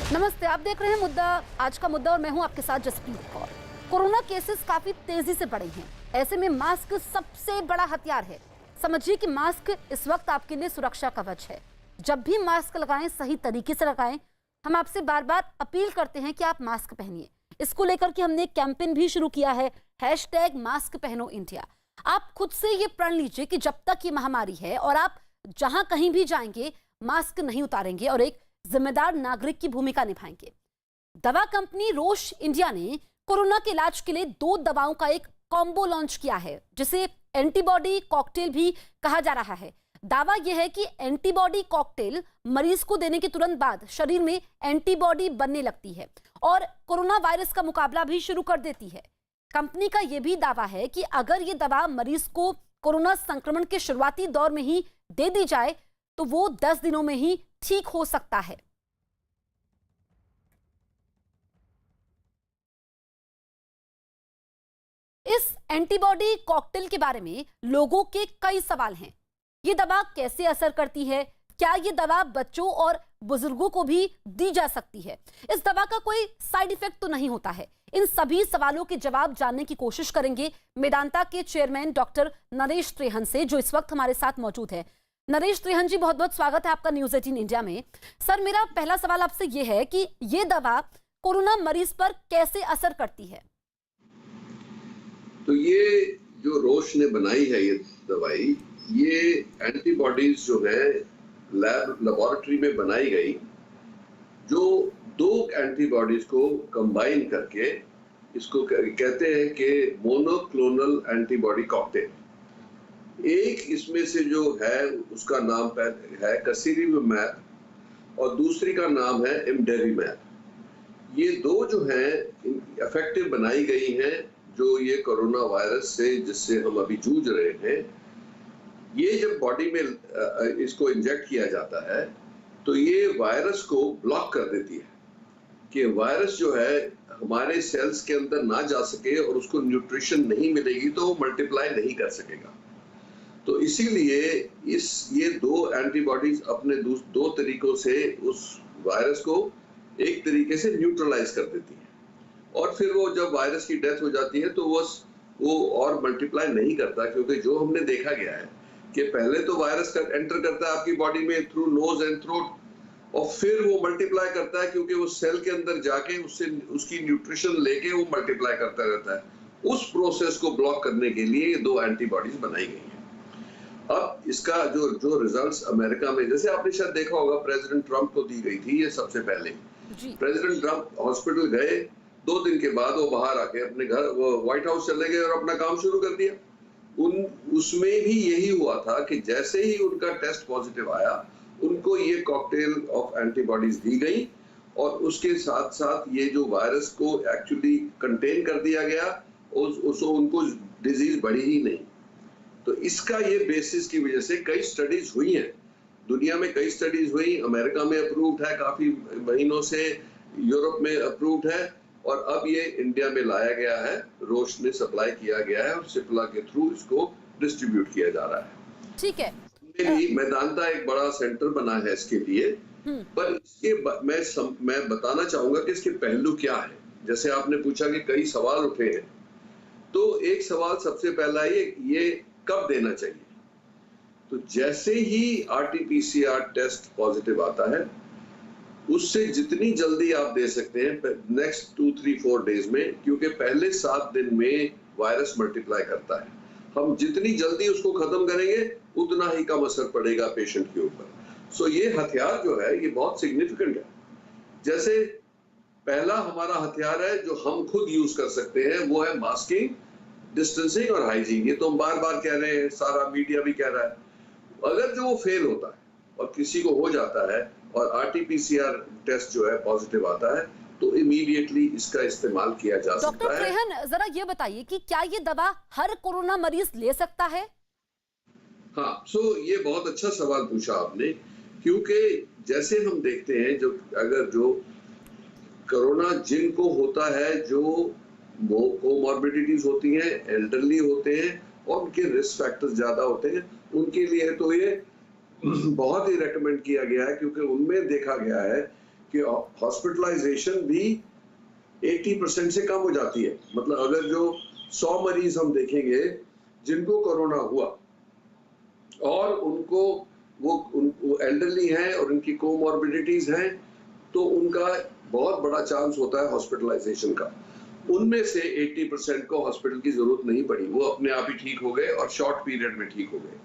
नमस्ते, आप देख रहे हैं मुद्दा, आज का मुद्दा, और मैं हूं आपके साथ जसप्रीत कौर। कोरोना केसेस काफी तेजी से बढ़े हैं। ऐसे में मास्क सबसे बड़ा हथियार है। समझिए कि मास्क इस वक्त आपके लिए सुरक्षा कवच है। जब भी मास्क लगाएं, सही तरीके से लगाएं। हम आपसे बार बार अपील करते हैं कि आप मास्क पहनिए। इसको लेकर के हमने एक कैंपेन भी शुरू किया है, #मास्क-पहनो-इंडिया। आप खुद से ये प्रण लीजिए कि जब तक ये महामारी है और आप जहां कहीं भी जाएंगे, मास्क नहीं उतारेंगे और एक जिम्मेदार नागरिक की भूमिका निभाएंगे। दवा कंपनी रोश इंडिया ने कोरोना के इलाज के लिए 2 दवाओं का एक कॉम्बो लॉन्च किया है, जिसे एंटीबॉडी कॉकटेल भी कहा जा रहा है। दावा यह है कि एंटीबॉडी कॉकटेल मरीज को देने के तुरंत बाद शरीर में एंटीबॉडी बनने लगती है और कोरोना वायरस का मुकाबला भी शुरू कर देती है। कंपनी का यह भी दावा है कि अगर ये दवा मरीज को कोरोना संक्रमण के शुरुआती दौर में ही दे दी जाए तो वो 10 दिनों में ही ठीक हो सकता है। इस एंटीबॉडी कॉकटेल के बारे में लोगों के कई सवाल हैं। ये दवा कैसे असर करती है? क्या ये दवा बच्चों और बुजुर्गों को भी दी जा सकती है? इस दवा का कोई साइड इफेक्ट तो नहीं होता है? इन सभी सवालों के जवाब जानने की कोशिश करेंगे मेदांता के चेयरमैन डॉक्टर नरेश त्रेहन से, जो इस वक्त हमारे साथ मौजूद है। नरेश त्रेहन जी, बहुत बहुत स्वागत है आपका न्यूज़ 18 इंडिया में। सर, मेरा पहला सवाल आपसे यह है कि ये दवा कोरोना मरीज पर कैसे असर करती है? तो ये जो रोश ने बनाई है ये दवाई, ये एंटीबॉडीज जो है लेबोरेटरी में बनाई गई, जो 2 एंटीबॉडीज को कंबाइन करके इसको कहते हैं कि मोनोक्लोनल एंटीबॉडी कॉकटेल। एक इसमें से जो है उसका नाम है कसिरेविमैब और दूसरी का नाम है इमडेविमैब। ये 2 जो हैं इफेक्टिव बनाई गई हैं जो ये कोरोना वायरस से जिससे हम अभी जूझ रहे हैं। ये जब बॉडी में इसको इंजेक्ट किया जाता है तो ये वायरस को ब्लॉक कर देती है कि वायरस जो है हमारे सेल्स के अंदर ना जा सके और उसको न्यूट्रिशन नहीं मिलेगी तो वो मल्टीप्लाई नहीं कर सकेगा। तो इसीलिए ये 2 एंटीबॉडीज अपने 2 तरीकों से उस वायरस को एक तरीके से न्यूट्रलाइज कर देती है और फिर वो जब वायरस की डेथ हो जाती है तो वो और मल्टीप्लाई नहीं करता, क्योंकि जो हमने देखा गया है कि पहले तो वायरस एंटर करता है आपकी बॉडी में थ्रू नोज एंड थ्रोट और फिर वो मल्टीप्लाई करता है, क्योंकि वो सेल के अंदर जाके उससे उसकी न्यूट्रिशन लेके वो मल्टीप्लाई करता रहता है। उस प्रोसेस को ब्लॉक करने के लिए ये 2 एंटीबॉडीज बनाई गई हैं। अब इसका जो रिजल्ट्स अमेरिका में, जैसे आपने शायद देखा होगा, प्रेसिडेंट ट्रंप को दी गई थी ये सबसे पहले। प्रेसिडेंट ट्रंप हॉस्पिटल गए, 2 दिन के बाद वो बाहर आके अपने घर व्हाइट हाउस चले गए और अपना काम शुरू कर दिया। उसमें भी यही हुआ था कि जैसे ही उनका टेस्ट पॉजिटिव आया, उनको ये कॉकटेल ऑफ एंटीबॉडीज दी गई और उसके साथ साथ ये जो वायरस को एक्चुअली कंटेन कर दिया गया, उनको डिजीज बढ़ी ही नहीं। तो इसका ये बेसिस की वजह से कई स्टडीज हुई हैं, दुनिया में कई स्टडीज हुई, अमेरिका में अप्रूव्ड है, काफी महीनों से यूरोप में अप्रूव्ड है और अब ये इंडिया में लाया गया है, रोश ने सप्लाई किया गया है और सिप्ला के थ्रू इसको डिस्ट्रीब्यूट किया जा रहा है। ठीक है। मेदांता एक बड़ा सेंटर बना है इसके लिए, पर इसके मैं बताना चाहूंगा कि इसके पहलू क्या है। जैसे आपने पूछा कि कई सवाल उठे हैं, तो एक सवाल सबसे पहला ये कब देना चाहिए। तो जैसे ही RT-PCR टेस्ट पॉजिटिव आता है, उससे जितनी जल्दी आप दे सकते हैं नेक्स्ट 2, 3, 4 डेज में, क्योंकि पहले 7 दिन में वायरस मल्टीप्लाई करता है। हम जितनी जल्दी उसको खत्म करेंगे उतना ही कम असर पड़ेगा पेशेंट के ऊपर। सो ये हथियार जो है ये बहुत सिग्निफिकेंट है। जैसे पहला हमारा हथियार है जो हम खुद यूज कर सकते हैं, वो है मास्किंग, डिस्टेंसिंग और हाइजीन। ये तो हम बार बार कह रहे हैं, सारा मीडिया भी कह रहा है। अगर जो वो फेल होता है और किसी को हो जाता है और RT-PCR टेस्ट जो है पॉजिटिव आता है, तो इमीडिएटली इसका इस्तेमाल किया जा सकता है। डॉक्टर त्रेहन, जरा ये बताइए कि क्या ये दवा हर कोरोना मरीज ले सकता है? हाँ, ये बहुत अच्छा सवाल पूछा आपने, क्योंकि जैसे हम देखते हैं जो कोरोना जिनको होता है, जो कोमॉर्बिडिटीज होती हैं, एल्डरली होते हैं और उनके रिस्क फैक्टर्स ज्यादा होते हैं, उनके लिए तो ये बहुत ही रेकमेंड किया गया है, क्योंकि उनमें देखा गया है कि हॉस्पिटलाइजेशन भी 80% से कम हो जाती है। मतलब अगर जो 100 मरीज हम देखेंगे जिनको कोरोना हुआ और उनको वो एल्डरली हैं और उनकी कोमॉर्बिडिटीज हैं, तो उनका बहुत बड़ा चांस होता है हॉस्पिटलाइजेशन का। उनमें से 80% को हॉस्पिटल की जरूरत नहीं पड़ी, वो अपने आप ही ठीक हो गए और शॉर्ट पीरियड में ठीक हो गए।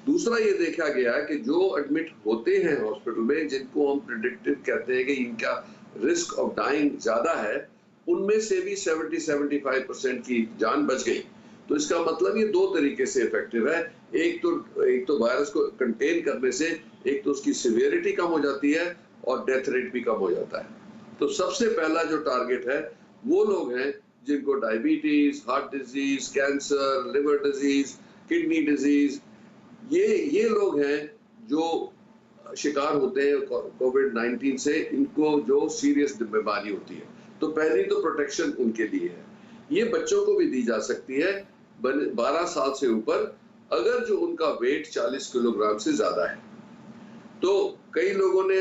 दूसरा ये देखा गया कि जो एडमिट होते हैं हॉस्पिटल में, जिनको हम प्रिडिक्टिव कहते हैं कि इनका रिस्क ऑफ डाइंग ज्यादा है, उनमें से भी 70-75% की जान बच गई। तो इसका मतलब ये दो तरीके से इफेक्टिव है। एक तो वायरस को कंटेन करने से एक तो उसकी सिवियरिटी कम हो जाती है और डेथ रेट भी कम हो जाता है। तो सबसे पहला जो टारगेट है वो लोग हैं जिनको diabetes, heart disease, cancer, liver disease, kidney disease, ये लोग हैं जो शिकार होते हैं कोविड-19 से, इनको जो सीरियस बीमारी होती है। तो पहली तो प्रोटेक्शन उनके लिए है। ये बच्चों को भी दी जा सकती है 12 साल से ऊपर, अगर जो उनका वेट 40 किलोग्राम से ज्यादा है। तो कई लोगों ने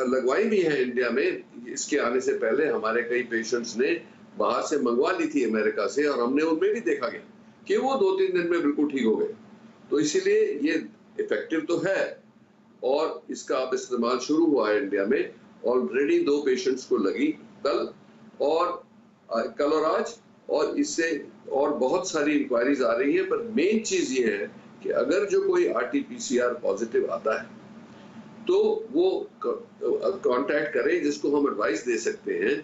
लगवाई भी है इंडिया में। इसके आने से पहले हमारे कई पेशेंट्स ने बाहर से मंगवा ली थी अमेरिका से, और हमने उनमें भी देखा गया कि वो 2-3 दिन में बिल्कुल ठीक हो गए। तो इसीलिए ये इफेक्टिव तो है और इसका अब इस्तेमाल शुरू हुआ है इंडिया में। ऑलरेडी 2 पेशेंट्स को लगी कल और आज, और इससे और बहुत सारी इंक्वायरीज आ रही है। पर मेन चीज ये है कि अगर जो कोई RT-PCR पॉजिटिव आता है तो वो कांटेक्ट करें, जिसको हम एडवाइस दे सकते हैं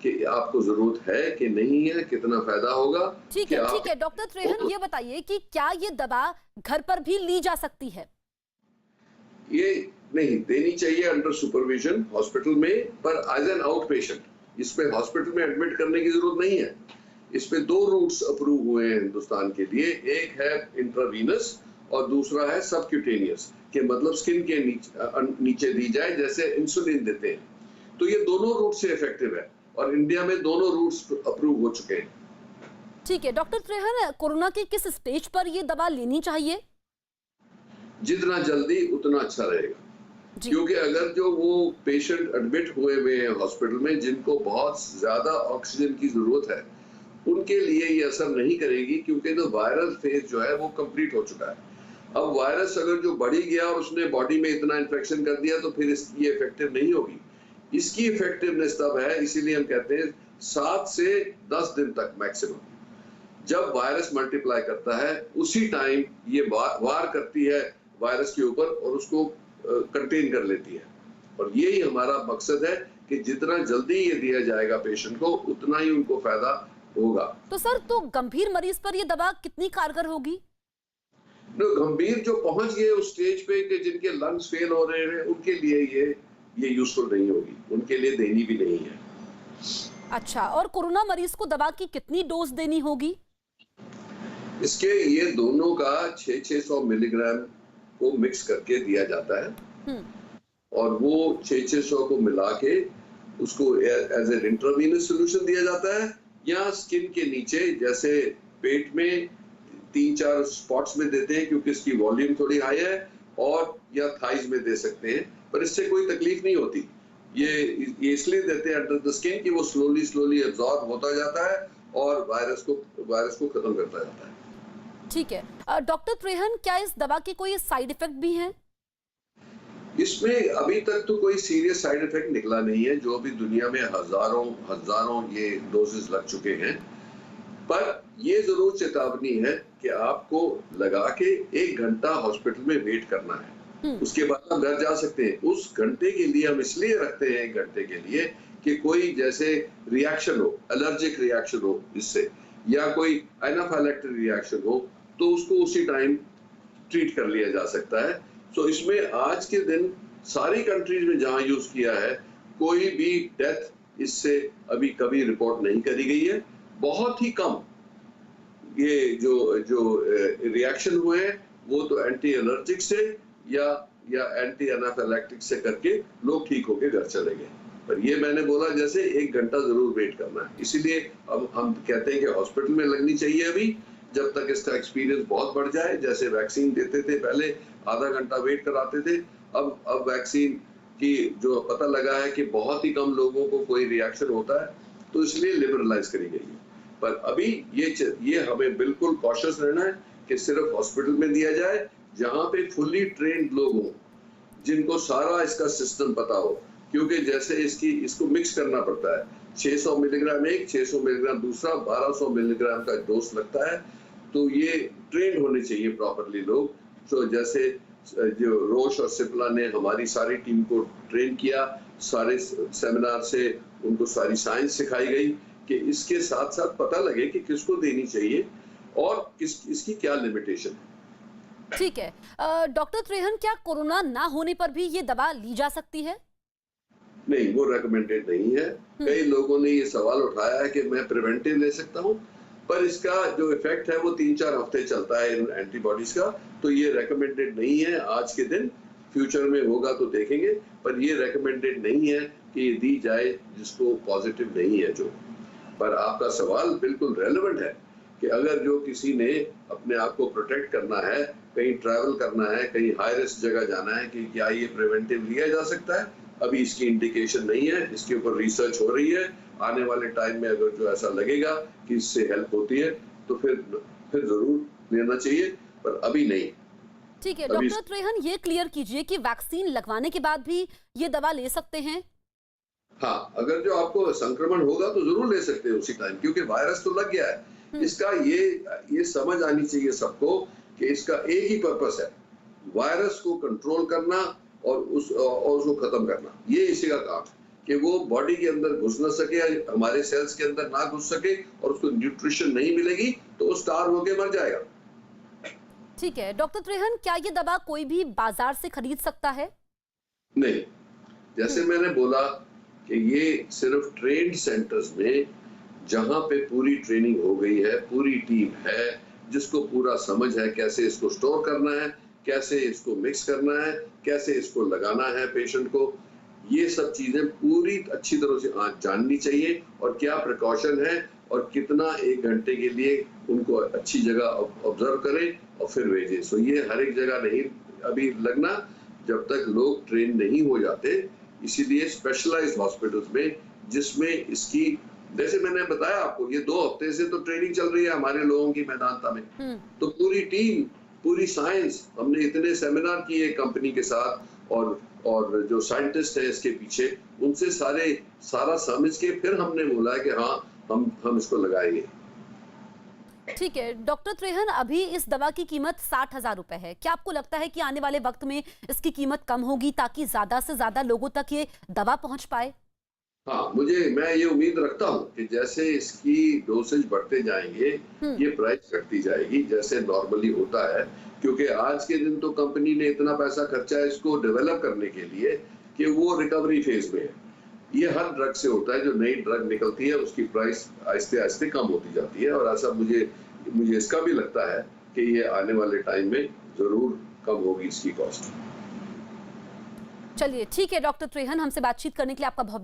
कि आपको जरूरत है कि नहीं है, कितना फायदा होगा। ठीक है डॉक्टर त्रेहन, ये बताइए कि क्या ये दवा घर पर भी ली जा सकती है? ये नहीं देनी चाहिए अंडर सुपरविजन हॉस्पिटल में, पर एज एन आउट पेशेंट। इसमें हॉस्पिटल में एडमिट करने की जरूरत नहीं है। इस पे 2 रूट्स अप्रूव हुए हैं हिंदुस्तान के लिए। एक है इंट्रावीनस और दूसरा है सबक्यूटेनियस, के मतलब स्किन के नीचे दी जाए, जैसे इंसुलिन देते हैं। तो ये दोनों रूट से इफेक्टिव है और इंडिया में दोनों रूट्स अप्रूव हो चुके हैं। ठीक है डॉक्टर त्रेहन, कोरोना के किस स्टेज पर ये दवा लेनी चाहिए? जितना जल्दी उतना अच्छा रहेगा, क्योंकि अगर जो वो पेशेंट एडमिट हुए हैं हॉस्पिटल में, जिनको बहुत ज्यादा ऑक्सीजन की जरूरत है, उनके लिए ये असर नहीं करेगी, क्योंकि तो वायरल फेज जो है वो कंप्लीट हो चुका है। अब वायरस अगर जो बढ़ी गया और उसने बॉडी में इतना इन्फेक्शन कर दिया, तो फिर ये इफेक्टिव नहीं होगी। इसकी इफेक्टिवनेस तब है, इसीलिए हम कहते हैं 7 से 10 दिन तक मैक्सिमम, जब वायरस मल्टीप्लाई करता है उसी टाइम ये वार करती है वायरस के ऊपर और उसको कंटेन कर लेती है। और यही हमारा मकसद है कि जितना जल्दी ये दिया जाएगा पेशेंट को, उतना ही उनको फायदा होगा। तो सर, तो गंभीर मरीज पर ये दवा कितनी कारगर होगी? गंभीर जो पहुंच गए उस स्टेज पे कि जिनके लंग्स फेल हो रहे हैं, उनके लिए ये यूजफुल नहीं होगी, उनके लिए देनी भी नहीं है। अच्छा, और कोरोना मरीज को दवा की कितनी डोज देनी होगी? इसके ये दोनों का 600 मिलीग्राम को मिक्स करके दिया जाता है और वो 600 को मिला के उसको एज एन इंट्रावीनस सॉल्यूशन दिया जाता है, या स्किन के नीचे, जैसे पेट में 3-4 स्पॉट्स में देते हैं क्योंकि इसकी वॉल्यूम थोड़ी हाई है, और या थाइज में दे सकते हैं, पर इससे कोई तकलीफ नहीं होती। ये इसलिए देते हैं अंडर द स्किन कि वो स्लोली एब्जॉर्ब होता जाता है और वायरस को खत्म करता जाता है। ठीक है डॉक्टर त्रेहन, क्या इस दवा के कोई साइड इफेक्ट भी हैं? इसमें अभी तक तो कोई सीरियस साइड इफेक्ट निकला नहीं है। जो अभी दुनिया में हजारों ये डोजेस लग चुके हैं, पर ये जरूर चेतावनी है कि आपको लगा के 1 घंटा हॉस्पिटल में वेट करना है, उसके बाद आप घर जा सकते हैं। उस घंटे के लिए हम इसलिए रखते हैं 1 घंटे के लिए कि कोई जैसे रिएक्शन हो, एलर्जिक रिएक्शन हो इससे, या कोई एनाफाइलैक्टिक रिएक्शन हो, तो उसको उसी टाइम ट्रीट कर लिया जा सकता है। तो इसमें आज के दिन सारी कंट्रीज में जहां यूज किया है, कोई भी डेथ इससे अभी कभी रिपोर्ट नहीं करी गई है। बहुत ही कम ये जो रिएक्शन हुए हैं वो तो एंटी एलर्जिक से या एंटी एनाफाइलैक्टिक से करके लोग ठीक होके घर चले गए। पर ये मैंने बोला जैसे 1 घंटा जरूर वेट करना है। इसीलिए अब हम कहते हैं कि हॉस्पिटल में लगनी चाहिए अभी, जब तक इसका एक्सपीरियंस बहुत बढ़ जाए। जैसे वैक्सीन देते थे पहले आधा घंटा वेट कराते थे, अब वैक्सीन कि जो पता लगा है कि बहुत ही कम लोगों को कोई रिएक्शन होता है, तो इसलिए लिबरलाइज करी गई है। पर अभी ये हमें बिल्कुल कॉशियस रहना है कि सिर्फ हॉस्पिटल में दिया जाए, जहाँ पे फुली ट्रेन्ड लोग हों, जिनको सारा इसका सिस्टम पता हो, क्योंकि जैसे इसको मिक्स करना पड़ता है, 600 मिलीग्राम एक, 600 मिलीग्राम दूसरा, 1200 मिलीग्राम का डोज लगता है, तो ये ट्रेन होने चाहिए प्रॉपरली लोग। तो जैसे जो रोश और सिप्ला ने हमारी सारी टीम को ट्रेन किया, सारे सेमिनार से उनको सारी साइंस सिखाई गई कि इसके साथ साथ पता लगे कि किसको देनी चाहिए और इसकी क्या लिमिटेशन है। ठीक है। डॉक्टर त्रेहन, क्या कोरोना ना होने पर भी ये दवा ली जा सकती है? नहीं, वो रेकमेंडेड नहीं है। कई लोगों ने ये सवाल उठाया है कि मैं प्रिवेंटिव ले सकता हूँ, पर इसका जो इफेक्ट है वो 3-4 हफ्ते चलता है इन एंटीबॉडीज का, तो ये रेकमेंडेड नहीं है आज के दिन। फ्यूचर में होगा तो देखेंगे, पर ये रेकमेंडेड नहीं है कि ये दी जाए जिसको पॉजिटिव नहीं है जो। पर आपका सवाल बिल्कुल रेलेवेंट है कि अगर जो किसी ने अपने आप को प्रोटेक्ट करना है, कहीं ट्रैवल करना है, कहीं हाई रिस्क जगह जाना है, कि क्या ये प्रिवेंटिव लिया जा सकता है, अभी इसकी इंडिकेशन नहीं है, इसके ऊपर रिसर्च हो रही है। आने वाले टाइम में अगर जो ऐसा लगेगा कि इससे हेल्प होती है तो फिर जरूर लेना चाहिए, पर अभी नहीं। ठीक है डॉक्टर त्रेहन, ये क्लियर कीजिए कि वैक्सीन लगवाने के बाद भी ये दवा ले सकते हैं? हाँ, अगर जो आपको संक्रमण होगा तो जरूर ले सकते हैं उसी टाइम, क्योंकि वायरस तो लग गया है। इसका ये समझ आनी चाहिए सबको कि इसका एक ही पर्पस है, वायरस को कंट्रोल करना और उसको खत्म करना। ये इसी का काम है कि वो बॉडी के अंदर घुस ना सके, हमारे सेल्स के अंदर ना घुस सके, और उसको न्यूट्रिशन नहीं मिलेगी तो वो स्टार्व होके मर जाएगा। ठीक है डॉक्टर त्रेहन, क्या ये दवा कोई भी बाजार से खरीद सकता है? नहीं, जैसे मैंने बोला कि ये सिर्फ ट्रेन्ड सेंटर्स में, जहां पे पूरी ट्रेनिंग हो गई है, पूरी टीम है, जिसको पूरा समझ है कैसे इसको स्टोर करना है, कैसे इसको मिक्स करना है, कैसे इसको लगाना है पेशेंट को, ये सब चीजें पूरी अच्छी तरह से जाननी चाहिए, और क्या प्रिकॉशन है और कितना 1 घंटे के लिए उनको अच्छी जगह ऑब्जर्व करें और फिर भेजें। सो ये हर एक जगह नहीं अभी लगना जब तक लोग ट्रेन नहीं हो जाते। इसीलिए स्पेशलाइज्ड हॉस्पिटल्स में, जिसमें इसकी, जैसे मैंने बताया आपको, ये 2 हफ्ते से तो ट्रेनिंग चल रही है हमारे लोगों की मैदानता में, तो पूरी टीम, पूरी साइंस, हमने इतने सेमिनार किए कंपनी के साथ, और जो साइंटिस्ट है इसके पीछे, उनसे सारा समझ के फिर हमने बोला कि हाँ हम इसको लगाएंगे। ठीक है डॉक्टर त्रेहन, अभी इस दवा की कीमत 60,000 रुपए है। क्या आपको लगता है कि आने वाले वक्त में इसकी कीमत कम होगी ताकि ज्यादा से ज्यादा लोगों तक ये दवा पहुंच पाए? हाँ, मैं ये उम्मीद रखता हूँ कि जैसे इसकी डोसेज बढ़ते जाएंगे, ये प्राइस घटती जाएगी जैसे नॉर्मली होता है, क्योंकि आज के दिन तो कंपनी ने इतना पैसा खर्चा है इसको डेवलप करने के लिए कि वो रिकवरी फेज में है। ये हर ड्रग से होता है, जो नई ड्रग निकलती है उसकी प्राइस आहिस्ते आहिस्ते कम होती जाती है, और ऐसा मुझे इसका भी लगता है कि ये आने वाले टाइम में जरूर कम होगी इसकी कॉस्ट। चलिए ठीक है डॉक्टर त्रेहन, हमसे बातचीत करने के लिए आपका बहुत